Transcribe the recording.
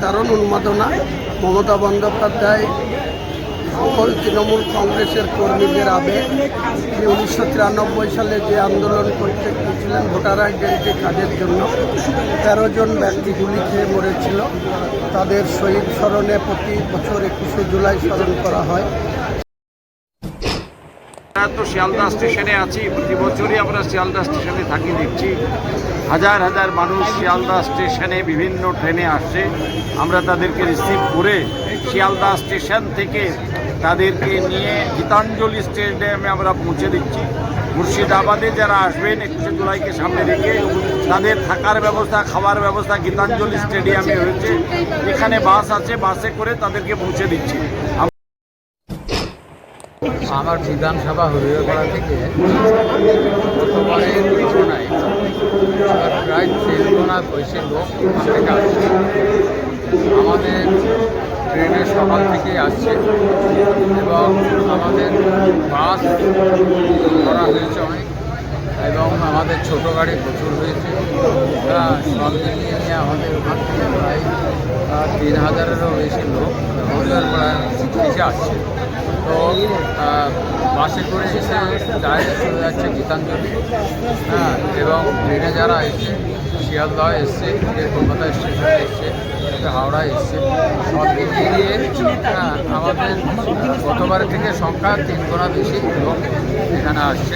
কারণ উন্মাদনা। মমতা বন্দ্যোপাধ্যায় সকল তৃণমূল কংগ্রেসের কর্মীদের আবেগ, যে 1993 সালে যে আন্দোলন করতে গিয়েছিলেন ভোটার আইডেন্টি কার্ডের জন্য 13 জন ব্যক্তি গুলি খেয়ে মরেছিল, তাদের শহীদ স্মরণে প্রতি বছর 21শে জুলাই স্মরণ করা হয়। তো শিয়ালদা স্টেশনে আছি, প্রতি বছরই আমরা শিয়ালদা স্টেশনে থাকি। দেখছি হাজার হাজার মানুষ শিয়ালদা স্টেশনে বিভিন্ন ট্রেনে আসছে। আমরা তাদেরকে রিসিভ করে শিয়ালদা স্টেশন থেকে তাদেরকে নিয়ে গীতাঞ্জলি স্টেডিয়ামে আমরা পৌঁছে দিচ্ছি। মুর্শিদাবাদে যারা আসবেন 21শে জুলাইকে সামনে রেখে তাদের থাকার ব্যবস্থা, খাওয়ার ব্যবস্থা গীতাঞ্জলি স্টেডিয়ামে হয়েছে। এখানে বাস আছে, বাসে করে তাদেরকে পৌঁছে দিচ্ছি। আমার বিধানসভা হরিয়াপাড়া থেকে গতবারের তুলনায় প্রায় 3 গুণা বেশি লোক ওখান থেকে আসছে। আমাদের ট্রেনে সকাল থেকেই আসছে এবং আমাদের বাস করা হয়েছে অনেক, এবং আমাদের ছোটো গাড়ি প্রচুর হয়েছে। সব মিলিয়ে নিয়ে আমাদের ওখান থেকে প্রায় 3000-এরও বেশি লোক হরিয়াপাড়ায় এসে আসছে। তো বাসে করে এসে ডাইরেক্ট চলে যাচ্ছে গীতাঞ্জলি, এবং ট্রেনে যারা এসছে শিয়ালদহ এসছে, কলকাতা স্টেশনে এসছে, হাওড়ায় এসছে, সব মিলিয়ে গিয়ে আমাদের গতবারের থেকে সংখ্যা 3 গুণা বেশি লোক এখানে আসছে।